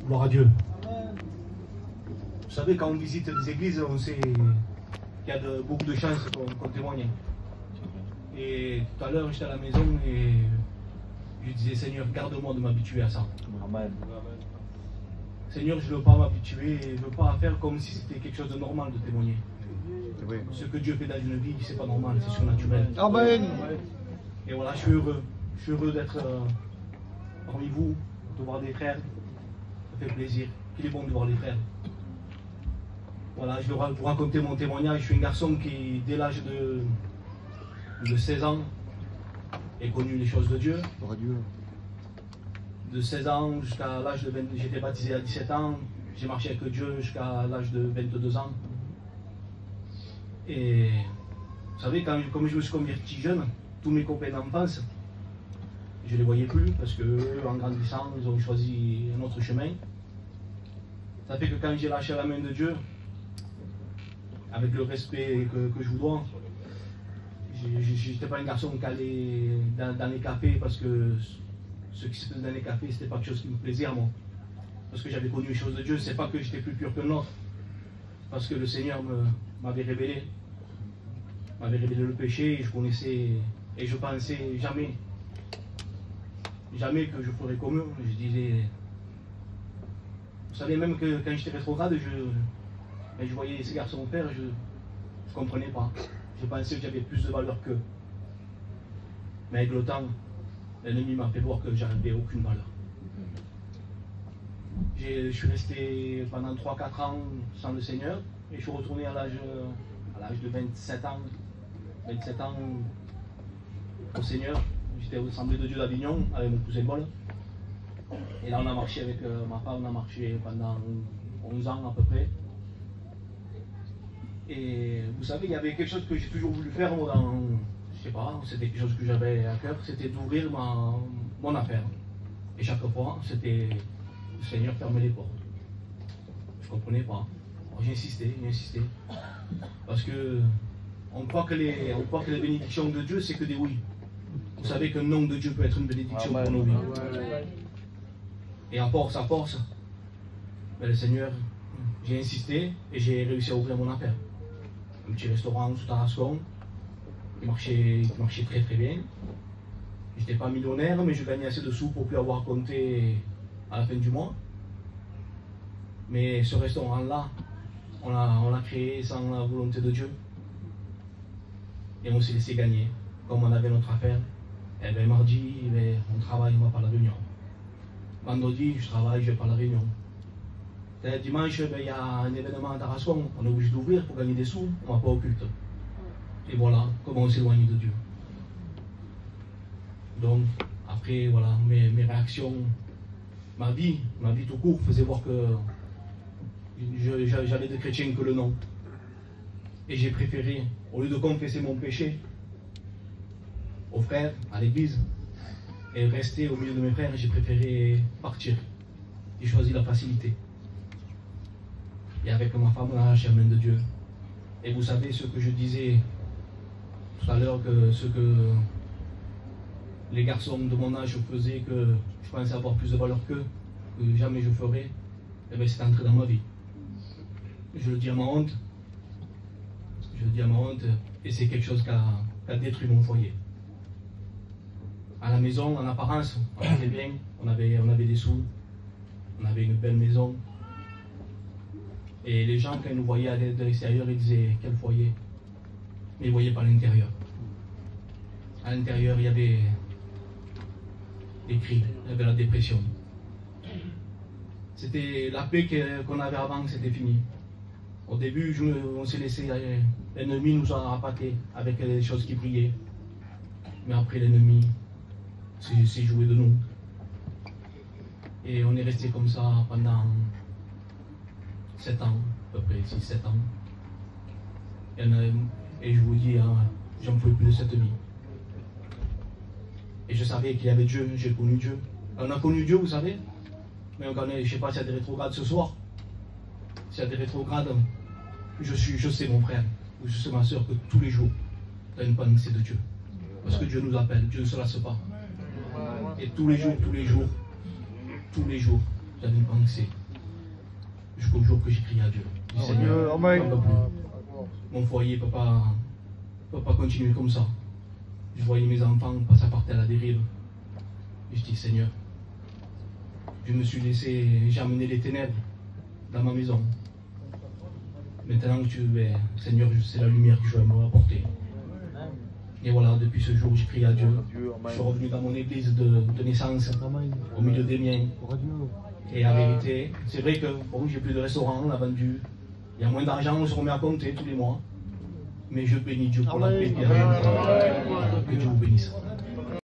Gloire à Dieu. Vous savez, quand on visite des églises, on sait qu'il y a beaucoup de chances qu'on témoigne. Et tout à l'heure, j'étais à la maison et je disais, Seigneur, garde-moi de m'habituer à ça. Amen. Seigneur, je ne veux pas m'habituer, je ne veux pas faire comme si c'était quelque chose de normal de témoigner. Oui. Ce que Dieu fait dans une vie, c'est pas normal, c'est surnaturel. Amen. Et voilà, je suis heureux. Je suis heureux d'être parmi vous, de voir des frères. Ça fait plaisir. Il est bon de voir les frères. Voilà, je vais vous raconter mon témoignage. Je suis un garçon qui, dès l'âge de 16 ans, ait connu les choses de Dieu. Gloire à Dieu. De 16 ans jusqu'à l'âge de 20, j'étais baptisé à 17 ans. J'ai marché avec Dieu jusqu'à l'âge de 22 ans. Et vous savez, comme je me suis converti jeune, tous mes copains d'enfance, je ne les voyais plus parce qu'en grandissant, ils ont choisi un autre chemin. Ça fait que quand j'ai lâché la main de Dieu, avec le respect que je vous dois, je n'étais pas un garçon qui allait dans les cafés parce que ce qui se faisait dans les cafés, c'était pas quelque chose qui me plaisait à moi. Parce que j'avais connu les choses de Dieu, c'est pas que j'étais plus pur que l'autre. Parce que le Seigneur m'avait révélé le péché et je connaissais, et je pensais jamais que je ferais comme eux. Je disais, vous savez, même que quand j'étais rétrograde, je voyais ces garçons faire, je ne comprenais pas. Je pensais que j'avais plus de valeur qu'eux. Mais avec le temps, l'ennemi m'a fait voir que j'avais aucune valeur. Je suis resté pendant 3-4 ans sans le Seigneur et je suis retourné à l'âge de 27 ans au Seigneur. J'étais au Assemblée de Dieu d'Avignon avec mon cousin Paul. Et là on a marché avec ma femme, on a marché pendant 11 ans à peu près. Et vous savez, il y avait quelque chose que j'ai toujours voulu faire, moi, je sais pas, c'était quelque chose que j'avais à cœur, c'était d'ouvrir mon affaire. Et chaque fois, c'était le Seigneur fermer les portes. Je ne comprenais pas. J'ai insisté. Parce que on croit que les bénédictions de Dieu, c'est que des oui. Vous savez qu'un nom de Dieu peut être une bénédiction pour nos vies. Et à force, ben, le Seigneur, j'ai insisté et j'ai réussi à ouvrir mon affaire. Un petit restaurant sous Tarascon qui marchait très très bien. Je n'étais pas millionnaire, mais je gagnais assez de sous pour plus avoir compté à la fin du mois. Mais ce restaurant-là, on l'a créé sans la volonté de Dieu. Et on s'est laissé gagner. Comme on avait notre affaire, et bien mardi, on travaille, on va pas à la réunion. Vendredi, je travaille, je vais pas à la réunion. Dimanche, il y a un événement à Tarascon, on est obligé d'ouvrir pour gagner des sous, on ne va pas au culte. Et voilà comment on s'éloigne de Dieu. Donc, après, voilà, mes réactions, ma vie tout court faisait voir que j'avais de chrétiens que le nom. Et j'ai préféré, au lieu de confesser mon péché aux frères, à l'église, et rester au milieu de mes frères, j'ai préféré partir. J'ai choisi la facilité. Et avec ma femme, on a lâché la main de Dieu. Et vous savez ce que je disais tout à l'heure, que ce que les garçons de mon âge faisaient, que je pensais avoir plus de valeur qu'eux, que jamais je ferais, et bien c'est entré dans ma vie. Je le dis à ma honte. Et c'est quelque chose qui a détruit mon foyer. À la maison, en apparence, on était bien, on avait des sous, on avait une belle maison. Et les gens, quand ils nous voyaient de l'extérieur, ils disaient quel foyer. Mais ils ne voyaient pas l'intérieur. À l'intérieur, il y avait des cris, il y avait la dépression. C'était la paix qu'on avait avant, c'était fini. Au début, on s'est laissé, l'ennemi nous a appâtés avec les choses qui brillaient. Mais après, l'ennemi s'est joué de nous. Et on est resté comme ça pendant 7 ans, à peu près 6-7 ans. Et je vous dis, j'en pouvais plus de cette vie. Et je savais qu'il y avait Dieu, j'ai connu Dieu. On a connu Dieu, vous savez. Mais on connaît, je ne sais pas s'il y a des rétrogrades ce soir. S'il y a des rétrogrades, je sais mon frère, ou je sais ma soeur, que tous les jours, tu as une pensée de Dieu. Parce que Dieu nous appelle, Dieu ne se lasse pas. Et tous les jours, j'avais une pensée. Jusqu'au jour que j'ai crié à Dieu. Je dis, Seigneur, j'en peux plus. Mon foyer ne peut pas continuer comme ça. Je voyais mes enfants passer à partir à la dérive. Et je dis, Seigneur, j'ai amené les ténèbres dans ma maison. Maintenant que tu veux, Seigneur, c'est la lumière que je veux me apporter. Et voilà, depuis ce jour, j'ai prié à Dieu. Je suis revenu dans mon église de naissance, au milieu des miens. Et en vérité, c'est vrai que bon, j'ai plus de restaurant, on a vendu. Il y a moins d'argent, on se remet à compter tous les mois. Mais je bénis Dieu pour la paix. Que Dieu vous bénisse.